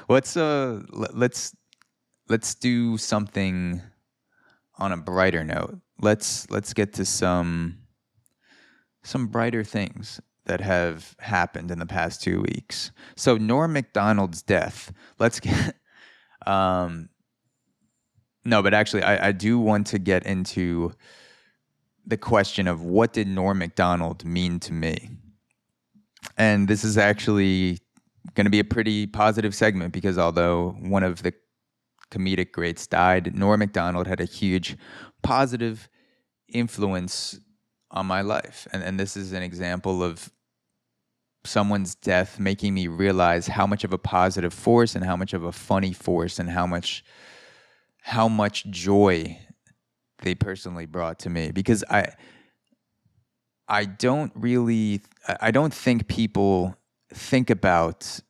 Let's do something on a brighter note. Let's get to some brighter things that have happened in the past 2 weeks. So Norm Macdonald's death. Let's get um no, but actually I do want to get into the question of what did Norm Macdonald mean to me? And this is actually going to be a pretty positive segment because although one of the comedic greats died, Norm Macdonald had a huge positive influence on my life. And this is an example of someone's death making me realize how much of a positive force and how much of a funny force and how much joy they personally brought to me because I don't think people think about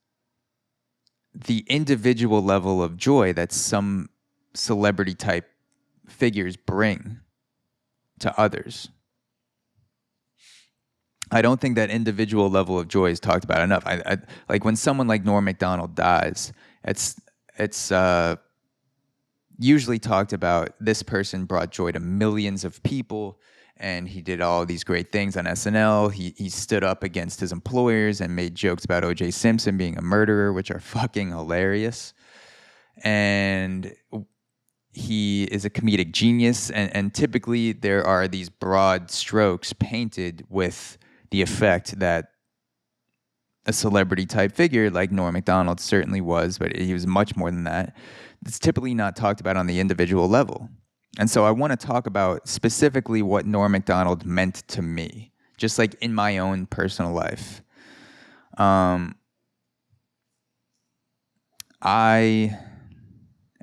the individual level of joy that some celebrity type figures bring to others. I don't think that individual level of joy is talked about enough. I like when someone like Norm Macdonald dies, it's usually talked about this person brought joy to millions of people and he did all these great things on SNL. He stood up against his employers and made jokes about O.J. Simpson being a murderer, which are fucking hilarious. And he is a comedic genius, and typically there are these broad strokes painted with the effect that a celebrity type figure like Norm Macdonald certainly was, but he was much more than that. It's typically not talked about on the individual level. And so I want to talk about specifically what Norm Macdonald meant to me, just like in my own personal life. I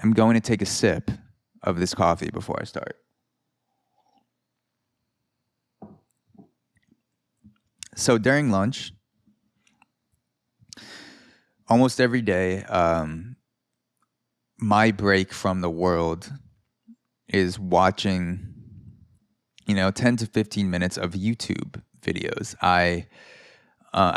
am going to take a sip of this coffee before I start. So during lunch, almost every day, my break from the world is watching, 10 to 15 minutes of YouTube videos. I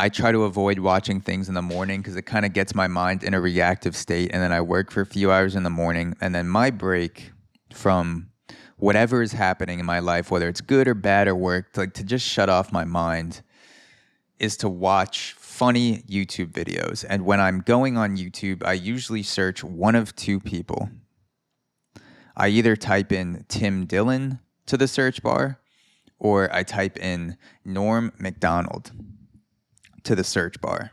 try to avoid watching things in the morning because it kind of gets my mind in a reactive state, and then I work for a few hours in the morning, and then my break from whatever is happening in my life, whether it's good or bad or work, like to just shut off my mind, is to watch funny YouTube videos. And when I'm going on YouTube, I usually search one of two people. I either type in Tim Dillon to the search bar, or I type in Norm Macdonald to the search bar.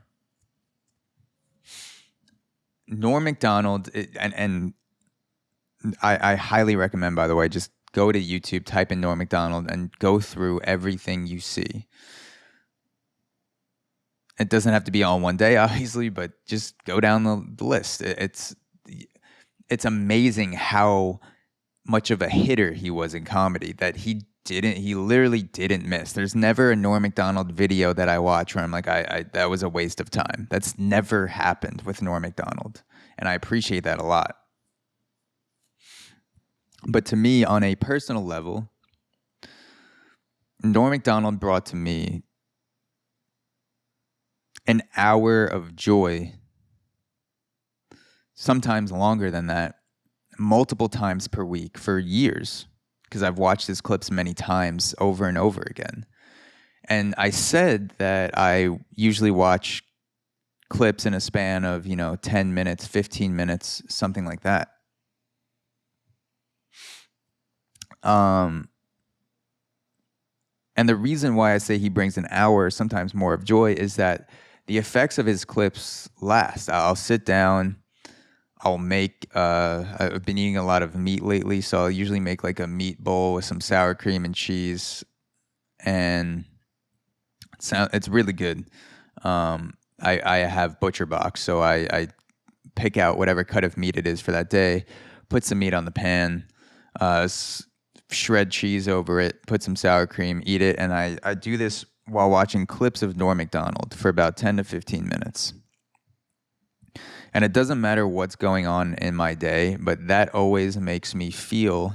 Norm Macdonald, and I highly recommend, by the way, just go to YouTube, type in Norm Macdonald, and go through everything you see. It doesn't have to be all one day, obviously, but just go down the list. It's amazing how much of a hitter he was in comedy that he literally didn't miss. There's never a Norm Macdonald video that I watch where I'm like, that was a waste of time. That's never happened with Norm Macdonald. And I appreciate that a lot. But to me, on a personal level, Norm Macdonald brought to me an hour of joy, sometimes longer than that, multiple times per week for years, because I've watched his clips many times over and over again. And I said that I usually watch clips in a span of, 10 minutes, 15 minutes, something like that. And the reason why I say he brings an hour, sometimes more, of joy is that the effects of his clips last. I'll sit down, I'll make, I've been eating a lot of meat lately, so I'll usually make like a meat bowl with some sour cream and cheese, and it's really good. I have Butcher Box, so I pick out whatever cut of meat it is for that day, put some meat on the pan, shred cheese over it, put some sour cream, eat it, and I do this while watching clips of Norm Macdonald for about 10 to 15 minutes. And it doesn't matter what's going on in my day, but that always makes me feel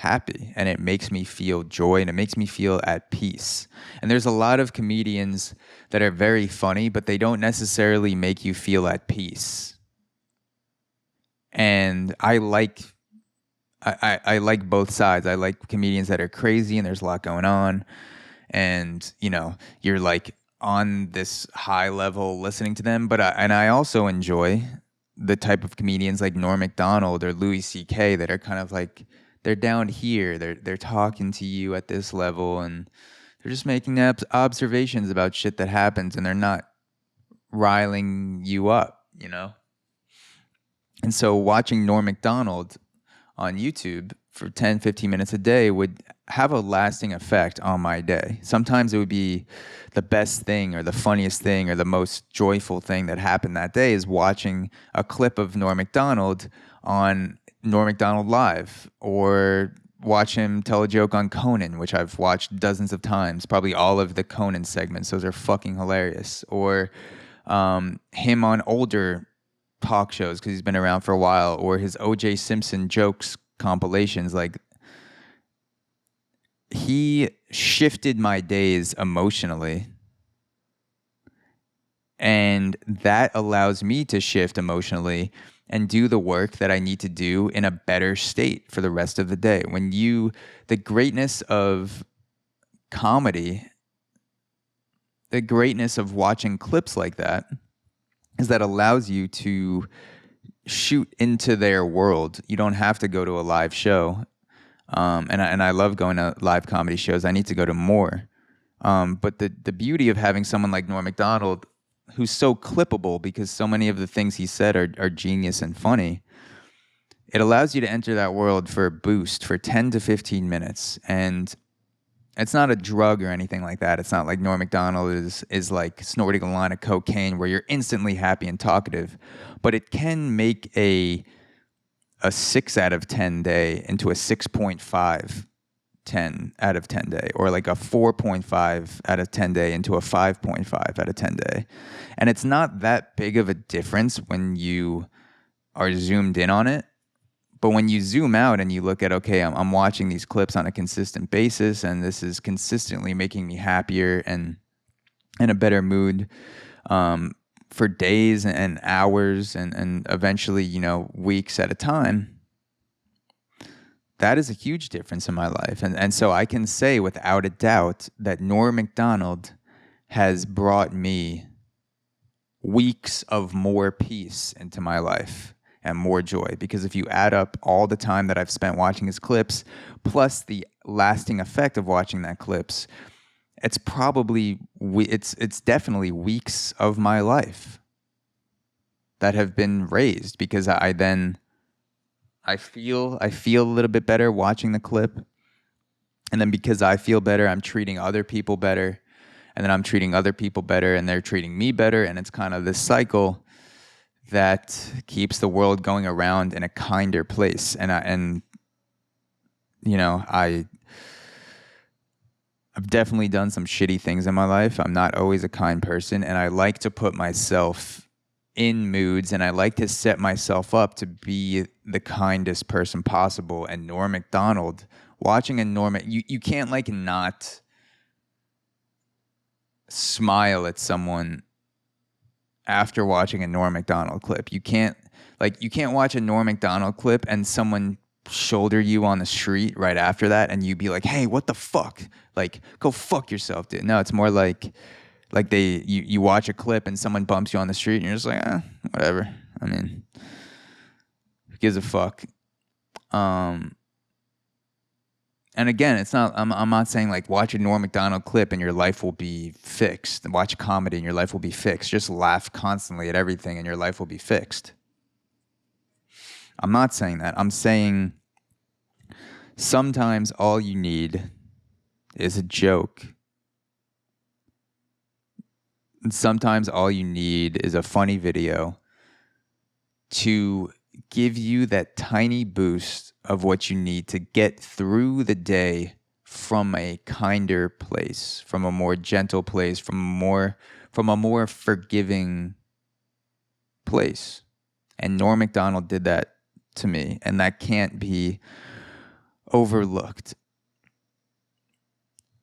happy, and it makes me feel joy, and it makes me feel at peace. And there's a lot of comedians that are very funny, but they don't necessarily make you feel at peace. And I like both sides. I like comedians that are crazy and there's a lot going on, and you're like on this high level listening to them. But I also enjoy the type of comedians like Norm Macdonald or Louis C.K. that are kind of like, they're down here. They're talking to you at this level, and they're just making observations about shit that happens, and they're not riling you up, And so watching Norm Macdonald on YouTube for 10, 15 minutes a day would have a lasting effect on my day. Sometimes it would be the best thing or the funniest thing or the most joyful thing that happened that day is watching a clip of Norm Macdonald on Norm Macdonald Live, or watch him tell a joke on Conan, which I've watched dozens of times, probably all of the Conan segments. Those are fucking hilarious. Or him on older talk shows because he's been around for a while, or his O.J. Simpson jokes compilations. Like, he shifted my days emotionally, and that allows me to shift emotionally and do the work that I need to do in a better state for the rest of the day. The greatness of comedy, the greatness of watching clips like that is that allows you to shoot into their world. You don't have to go to a live show. And I love going to live comedy shows. I need to go to more. But the beauty of having someone like Norm Macdonald, who's so clippable because so many of the things he said are genius and funny, it allows you to enter that world for a boost for 10 to 15 minutes. And it's not a drug or anything like that. It's not like Norm Macdonald is like snorting a line of cocaine where you're instantly happy and talkative. But it can make a 6 out of 10 day into a 6.5 10 out of 10 day, or like a 4.5 out of 10 day into a 5.5 out of 10 day. And it's not that big of a difference when you are zoomed in on it. But when you zoom out and you look at, okay, I'm watching these clips on a consistent basis, and this is consistently making me happier and in a better mood for days and hours and eventually, weeks at a time, that is a huge difference in my life. And so I can say without a doubt that Norm Macdonald has brought me weeks of more peace into my life and more joy. Because if you add up all the time that I've spent watching his clips, plus the lasting effect of watching that clips, it's definitely weeks of my life that have been raised because I feel a little bit better watching the clip. And then because I feel better, I'm treating other people better. And then I'm treating other people better, and they're treating me better. And it's kind of this cycle that keeps the world going around in a kinder place. I've definitely done some shitty things in my life. I'm not always a kind person, and I like to put myself in moods, and I like to set myself up to be the kindest person possible. And Norm Macdonald, watching a Norm, you can't like not smile at someone after watching a Norm Macdonald clip. You can't watch a Norm Macdonald clip and someone shoulder you on the street right after that and you be like, hey, what the fuck? Like, go fuck yourself, dude. No, it's more like you watch a clip and someone bumps you on the street and you're just like, whatever. I mean, who gives a fuck? And again, it's not. I'm not saying like watch a Norm Macdonald clip and your life will be fixed. Watch a comedy and your life will be fixed. Just laugh constantly at everything and your life will be fixed. I'm not saying that. I'm saying sometimes all you need is a joke. And sometimes all you need is a funny video to give you that tiny boost of what you need to get through the day from a kinder place, from a more gentle place, from a more forgiving place. And Norm Macdonald did that to me, and that can't be overlooked.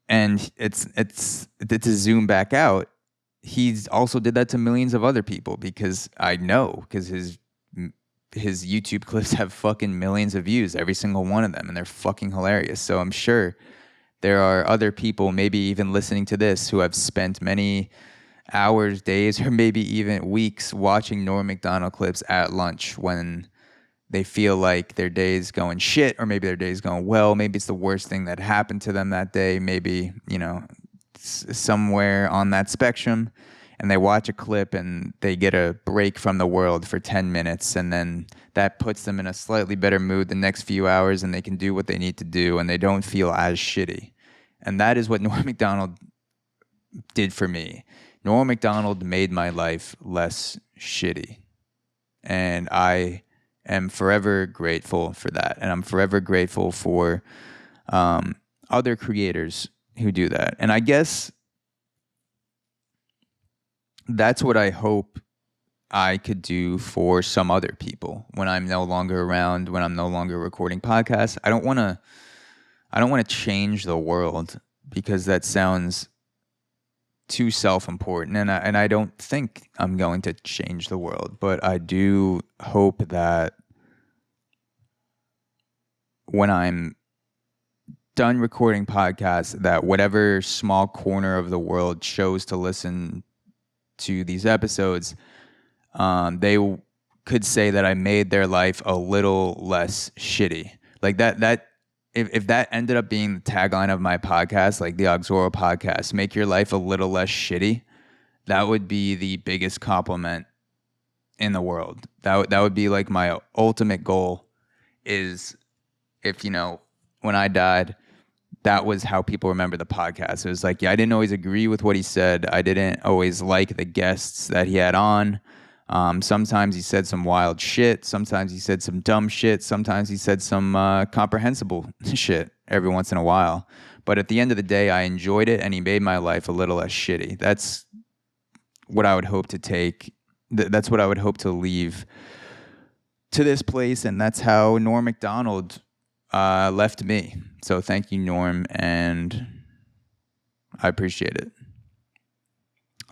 And it's to zoom back out, he's also did that to millions of other people, because I know, because his YouTube clips have fucking millions of views, every single one of them, and they're fucking hilarious. So I'm sure there are other people, maybe even listening to this, who have spent many hours, days, or maybe even weeks watching Norm Macdonald clips at lunch when they feel like their day's going shit, or maybe their day's going well. Maybe it's the worst thing that happened to them that day. Maybe, somewhere on that spectrum, and they watch a clip and they get a break from the world for 10 minutes, and then that puts them in a slightly better mood the next few hours, and they can do what they need to do, and they don't feel as shitty. And that is what Norm Macdonald did for me. Norm Macdonald made my life less shitty. And I am forever grateful for that. And I'm forever grateful for other creators who do that. And I guess that's what I hope I could do for some other people when I'm no longer around, when I'm no longer recording podcasts. I don't want to change the world, because that sounds too self-important, and I don't think I'm going to change the world. But I do hope that when I'm done recording podcasts, that whatever small corner of the world chose to listen to these episodes, they could say that I made their life a little less shitty. Like that if that ended up being the tagline of my podcast, like the Auxoro podcast, make your life a little less shitty, that would be the biggest compliment in the world. That would be like my ultimate goal, is if, when I died, that was how people remember the podcast. It was like, yeah, I didn't always agree with what he said. I didn't always like the guests that he had on. Sometimes he said some wild shit. Sometimes he said some dumb shit. Sometimes he said some comprehensible shit every once in a while. But at the end of the day, I enjoyed it, and he made my life a little less shitty. That's what I would hope to take. That's what I would hope to leave to this place, and that's how Norm Macdonald left me. So thank you, Norm, and I appreciate it.